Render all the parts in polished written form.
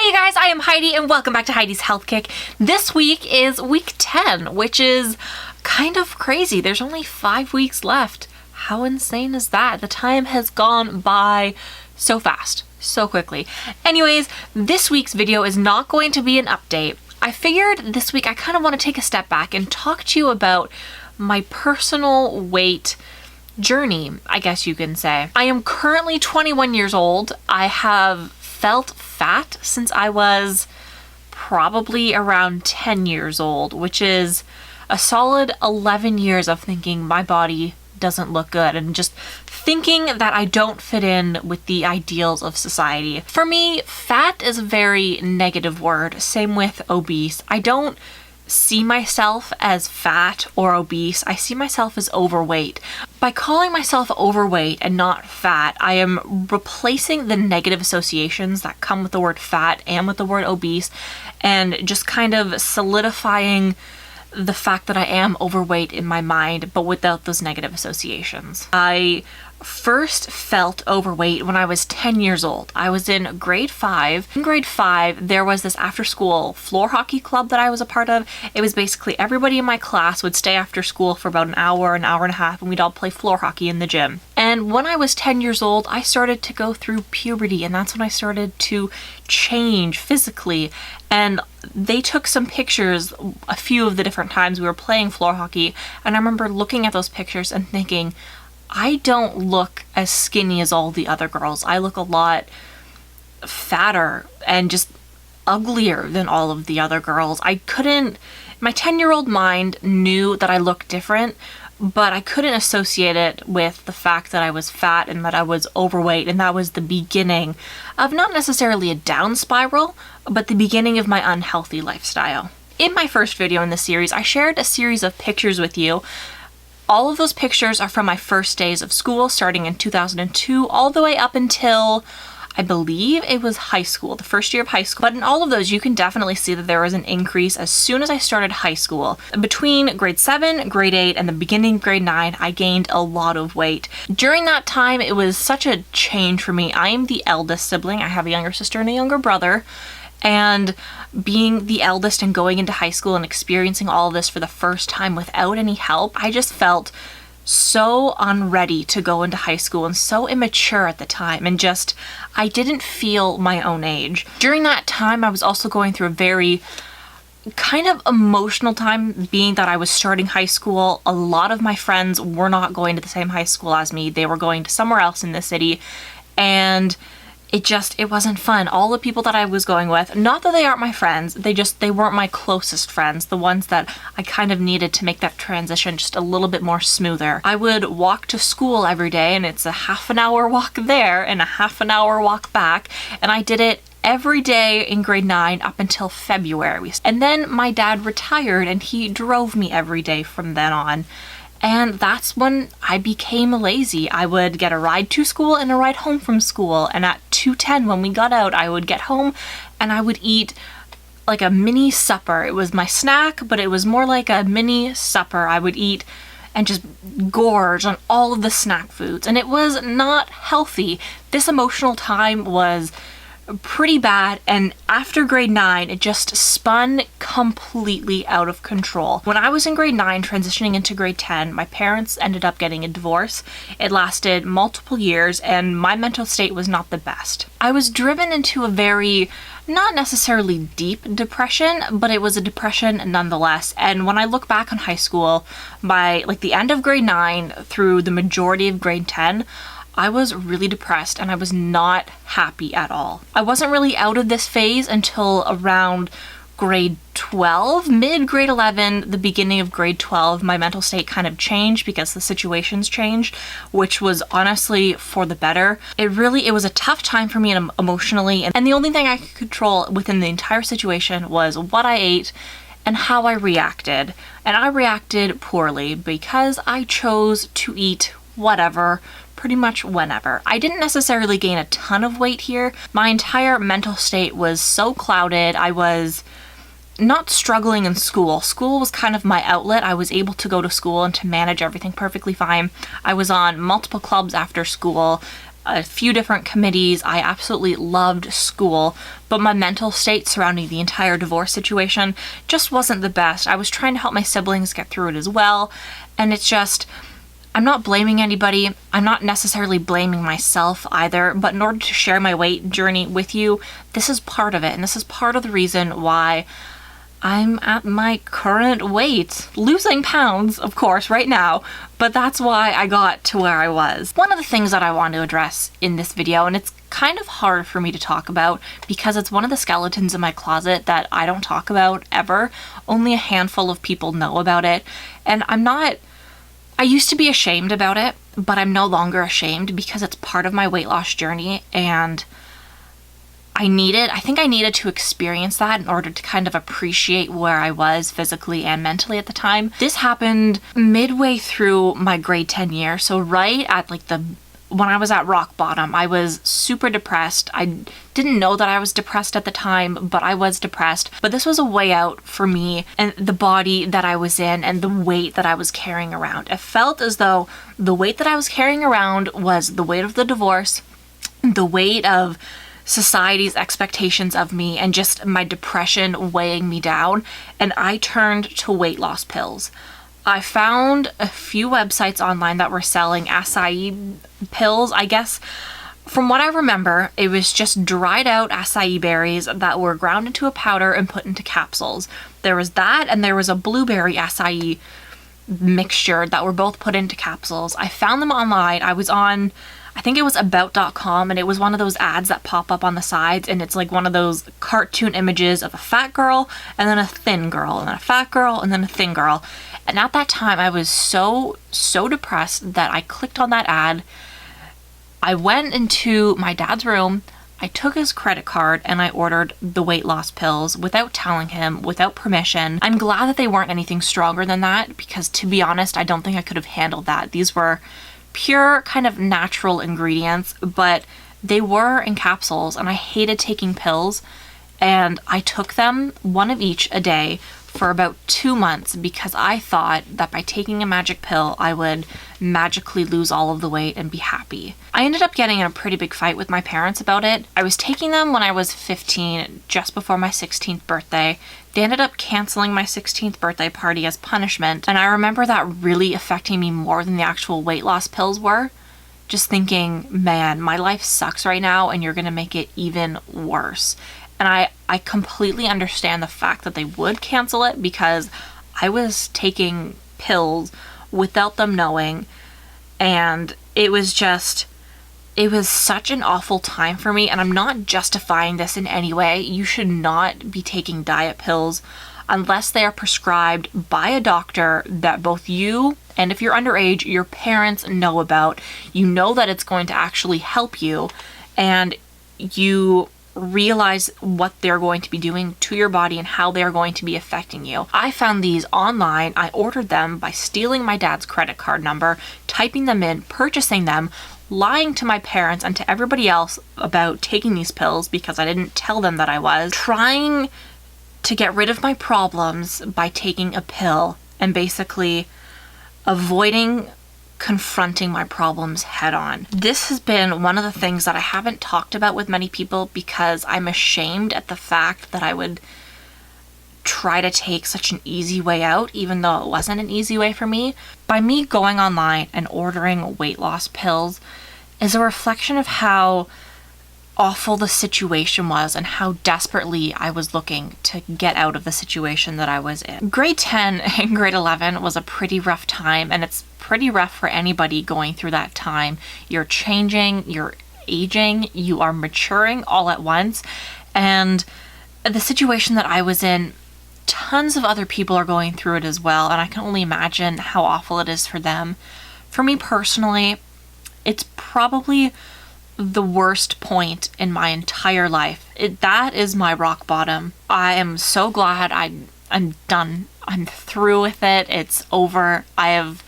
Hi you guys, I am Heidi and welcome back to Heidi's Health Kick. This week is week 10, which is kind of crazy. There's only 5 weeks left. How insane is that? The time has gone by so fast, so quickly. Anyways, this week's video is not going to be an update. I figured this week I kind of want to take a step back and talk to you about my personal weight journey, I guess you can say. I am currently 21 years old. I have felt fat since I was probably around 10 years old, which is a solid 11 years of thinking my body doesn't look good and just thinking that I don't fit in with the ideals of society. For me, fat is a very negative word. Same with obese. I don't see myself as fat or obese. I see myself as overweight. By calling myself overweight and not fat, I am replacing the negative associations that come with the word fat and with the word obese, and just kind of solidifying the fact that I am overweight in my mind, but without those negative associations. I first felt overweight when I was 10 years old. I was in grade 5. In grade 5, there was this after-school floor hockey club that I was a part of. It was basically everybody in my class would stay after school for about an hour and a half, and we'd all play floor hockey in the gym. And when I was 10 years old, I started to go through puberty, and that's when I started to change physically. And they took some pictures a few of the different times we were playing floor hockey, and I remember looking at those pictures and thinking, I don't look as skinny as all the other girls. I look a lot fatter and just uglier than all of the other girls. My 10-year-old mind knew that I looked different, but I couldn't associate it with the fact that I was fat and that I was overweight, and that was the beginning of not necessarily a down spiral, but the beginning of my unhealthy lifestyle. In my first video in this series, I shared a series of pictures with you. All of those pictures are from my first days of school, starting in 2002, all the way up until, I believe it was high school, the first year of high school. But in all of those, you can definitely see that there was an increase as soon as I started high school. Between grade 7, grade 8, and the beginning of grade 9, I gained a lot of weight. During that time, it was such a change for me. I am the eldest sibling. I have a younger sister and a younger brother. And being the eldest and going into high school and experiencing all of this for the first time without any help, I just felt so unready to go into high school and so immature at the time, and just, I didn't feel my own age. During that time, I was also going through a very kind of emotional time, being that I was starting high school. A lot of my friends were not going to the same high school as me. They were going to somewhere else in the city, and it wasn't fun. All the people that I was going with, not that they aren't my friends, they weren't my closest friends, the ones that I kind of needed to make that transition just a little bit more smoother. I would walk to school every day, and it's a half an hour walk there and a half an hour walk back, and I did it every day in grade 9 up until February. And then my dad retired and he drove me every day from then on. And that's when I became lazy. I would get a ride to school and a ride home from school. And at 2:10 when we got out, I would get home and I would eat like a mini supper. It was my snack, but it was more like a mini supper. I would eat and just gorge on all of the snack foods. And it was not healthy. This emotional time was pretty bad, and after grade 9 it just spun completely out of control. When I was in grade 9 transitioning into grade 10, my parents ended up getting a divorce. It lasted multiple years and my mental state was not the best. I was driven into a very, not necessarily deep depression, but it was a depression nonetheless. And when I look back on high school, by like the end of grade 9 through the majority of grade 10, I was really depressed and I was not happy at all. I wasn't really out of this phase until around grade 12, mid-grade 11, the beginning of grade 12. My mental state kind of changed because the situations changed, which was honestly for the better. It was a tough time for me emotionally, and the only thing I could control within the entire situation was what I ate and how I reacted. And I reacted poorly because I chose to eat whatever, pretty much whenever. I didn't necessarily gain a ton of weight here. My entire mental state was so clouded. I was not struggling in school. School was kind of my outlet. I was able to go to school and to manage everything perfectly fine. I was on multiple clubs after school. a few different committees. I absolutely loved school, but my mental state surrounding the entire divorce situation just wasn't the best. I was trying to help my siblings get through it as well, and it's just, I'm not blaming anybody. I'm not necessarily blaming myself either, but in order to share my weight journey with you, this is part of it, and this is part of the reason why I'm at my current weight. Losing pounds, of course, right now, but that's why I got to where I was. One of the things that I want to address in this video, and it's kind of hard for me to talk about because it's one of the skeletons in my closet that I don't talk about ever. Only a handful of people know about it, and I used to be ashamed about it, but I'm no longer ashamed because it's part of my weight loss journey, and I think I needed to experience that in order to kind of appreciate where I was physically and mentally at the time. This happened midway through my grade 10 year. So right at when I was at rock bottom, I was super depressed. I didn't know that I was depressed at the time, but I was depressed. But this was a way out for me and the body that I was in and the weight that I was carrying around. It felt as though the weight that I was carrying around was the weight of the divorce, the weight of society's expectations of me, and just my depression weighing me down, and I turned to weight loss pills. I found a few websites online that were selling acai pills. I guess from what I remember, it was just dried out acai berries that were ground into a powder and put into capsules. There was that, and there was a blueberry acai mixture that were both put into capsules. I found them online. I was on, I think it was about.com, and it was one of those ads that pop up on the sides, and it's like one of those cartoon images of a fat girl and then a thin girl and then a fat girl and then a thin girl. And at that time I was so depressed that I clicked on that ad. I went into my dad's room, I took his credit card, and I ordered the weight loss pills without telling him, without permission. I'm glad that they weren't anything stronger than that, because to be honest, I don't think I could have handled that. These were pure kind of natural ingredients, but they were in capsules, and I hated taking pills, and I took them, one of each a day, for about 2 months because I thought that by taking a magic pill I would magically lose all of the weight and be happy. I ended up getting in a pretty big fight with my parents about it. I was taking them when I was 15, just before my 16th birthday. They ended up canceling my 16th birthday party as punishment, and I remember that really affecting me more than the actual weight loss pills were. Just thinking, man, my life sucks right now and you're gonna make it even worse. And I completely understand the fact that they would cancel it because I was taking pills without them knowing, and it was such an awful time for me, and I'm not justifying this in any way. You should not be taking diet pills unless they are prescribed by a doctor that both you and, if you're underage, your parents know about. You know that it's going to actually help you, and you realize what they're going to be doing to your body and how they're going to be affecting you. I found these online. I ordered them by stealing my dad's credit card number, typing them in, purchasing them, lying to my parents and to everybody else about taking these pills because I didn't tell them that I was, trying to get rid of my problems by taking a pill and basically avoiding confronting my problems head on. This has been one of the things that I haven't talked about with many people because I'm ashamed at the fact that I would try to take such an easy way out, even though it wasn't an easy way for me. By me going online and ordering weight loss pills is a reflection of how awful the situation was and how desperately I was looking to get out of the situation that I was in. Grade 10 and grade 11 was a pretty rough time, and it's pretty rough for anybody going through that time. You're changing, you're aging, you are maturing all at once, and the situation that I was in, tons of other people are going through it as well, and I can only imagine how awful it is for them. For me personally, it's probably the worst point in my entire life. That is my rock bottom. I am so glad I'm done. I'm through with it. It's over. I have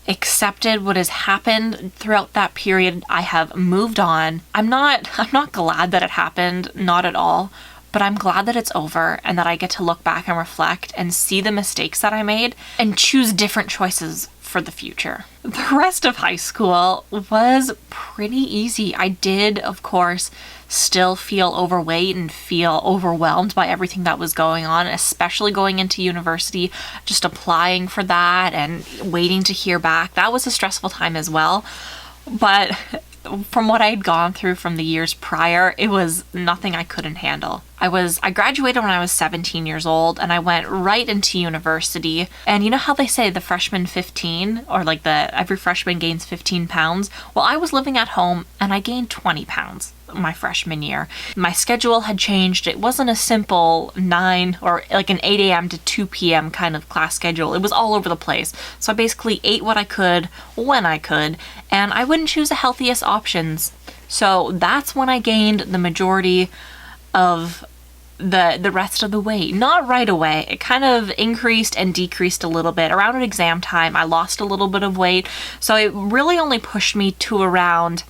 accepted what has happened throughout that period. I have moved on. I'm not glad that it happened, not at all, but I'm glad that it's over and that I get to look back and reflect and see the mistakes that I made and choose different choices for the future. The rest of high school was pretty easy. I did, of course, still feel overweight and feel overwhelmed by everything that was going on, especially going into university, just applying for that and waiting to hear back. That was a stressful time as well. But from what I'd gone through from the years prior, it was nothing I couldn't handle. I graduated when I was 17 years old, and I went right into university. And you know how they say the freshman 15, or like every freshman gains 15 pounds? Well, I was living at home and I gained 20 pounds my freshman year. My schedule had changed. It wasn't a simple 9 or like an 8 a.m. to 2 p.m. kind of class schedule. It was all over the place. So I basically ate what I could when I could, and I wouldn't choose the healthiest options. So that's when I gained the majority of the rest of the weight. Not right away. It kind of increased and decreased a little bit. Around exam time, I lost a little bit of weight. So it really only pushed me to around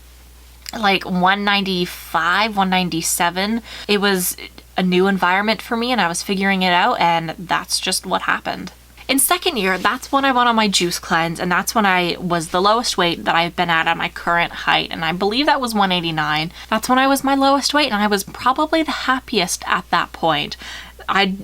like 195, 197. It was a new environment for me and I was figuring it out, and that's just what happened. In second year, that's when I went on my juice cleanse, and that's when I was the lowest weight that I've been at my current height, and I believe that was 189. That's when I was my lowest weight, and I was probably the happiest at that point. I'm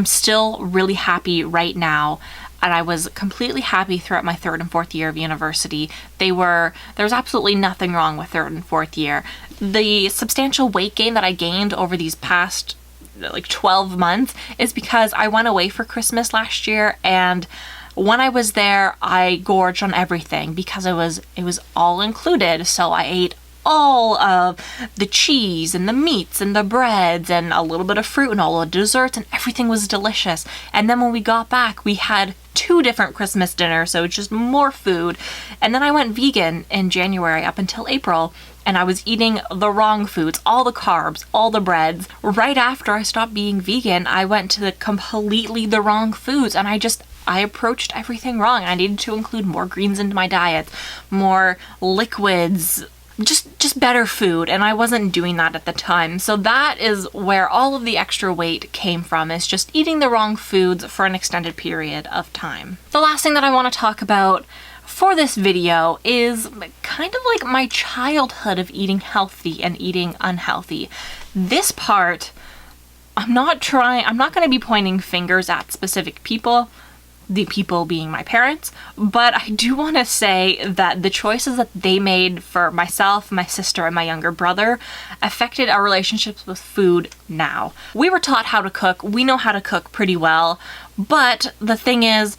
still really happy right now, and I was completely happy throughout my third and fourth year of university. There was absolutely nothing wrong with third and fourth year. The substantial weight gain that I gained over these past like 12 months is because I went away for Christmas last year, and when I was there I gorged on everything because it was all included. So I ate all of the cheese and the meats and the breads and a little bit of fruit and all the desserts, and everything was delicious. And then when we got back, we had 2 different Christmas dinners, so just more food. And then I went vegan in January up until April, and I was eating the wrong foods, all the carbs, all the breads. Right after I stopped being vegan, I went to completely the wrong foods, and I approached everything wrong. I needed to include more greens into my diet, more liquids, just better food, and I wasn't doing that at the time. So that is where all of the extra weight came from, is just eating the wrong foods for an extended period of time. The last thing that I want to talk about for this video is kind of like my childhood of eating healthy and eating unhealthy. This part, I'm not going to be pointing fingers at specific people, the people being my parents, but I do want to say that the choices that they made for myself, my sister, and my younger brother affected our relationships with food now. We were taught how to cook. We know how to cook pretty well, but the thing is,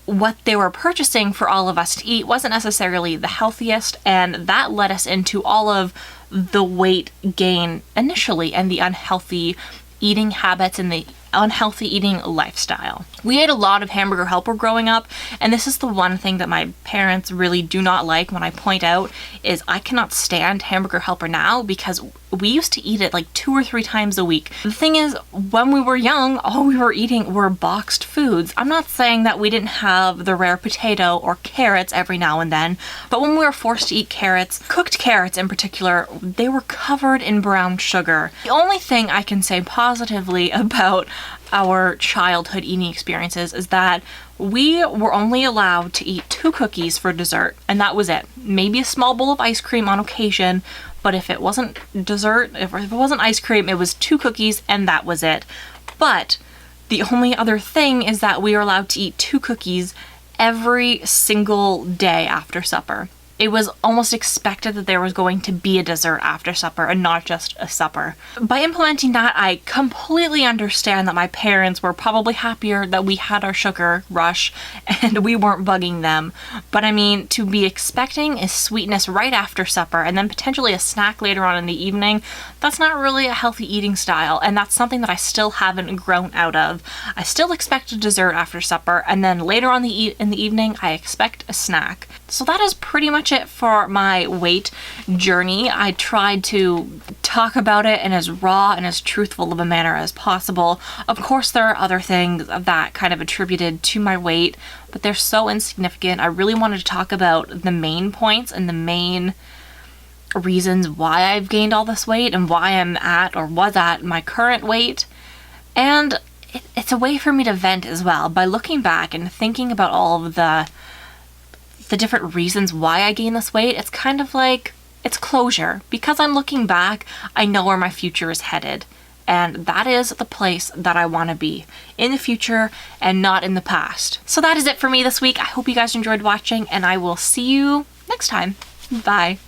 what they were purchasing for all of us to eat wasn't necessarily the healthiest, and that led us into all of the weight gain initially and the unhealthy eating habits and the unhealthy eating lifestyle. We ate a lot of Hamburger Helper growing up, and this is the one thing that my parents really do not like when I point out is I cannot stand Hamburger Helper now because we used to eat it like 2 or 3 times a week. The thing is, when we were young, all we were eating were boxed foods. I'm not saying that we didn't have the rare potato or carrots every now and then, but when we were forced to eat carrots, cooked carrots in particular, they were covered in brown sugar. The only thing I can say positively about our childhood eating experiences is that we were only allowed to eat 2 cookies for dessert, and that was it. Maybe a small bowl of ice cream on occasion, but if it wasn't dessert, if it wasn't ice cream, it was 2 cookies and that was it. But the only other thing is that we were allowed to eat 2 cookies every single day after supper. It was almost expected that there was going to be a dessert after supper and not just a supper. By implementing that, I completely understand that my parents were probably happier that we had our sugar rush and we weren't bugging them. But I mean, to be expecting a sweetness right after supper and then potentially a snack later on in the evening, that's not really a healthy eating style, and that's something that I still haven't grown out of. I still expect a dessert after supper, and then later on in the evening, I expect a snack. So that is pretty much it for my weight journey. I tried to talk about it in as raw and as truthful of a manner as possible. Of course, there are other things that kind of attributed to my weight, but they're so insignificant. I really wanted to talk about the main points and the main reasons why I've gained all this weight and why I'm at or was at my current weight. And it's a way for me to vent as well by looking back and thinking about all of the the different reasons why I gained this weight, it's kind of like, it's closure. Because I'm looking back, I know where my future is headed. And that is the place that I want to be, in the future and not in the past. So that is it for me this week. I hope you guys enjoyed watching, and I will see you next time. Bye.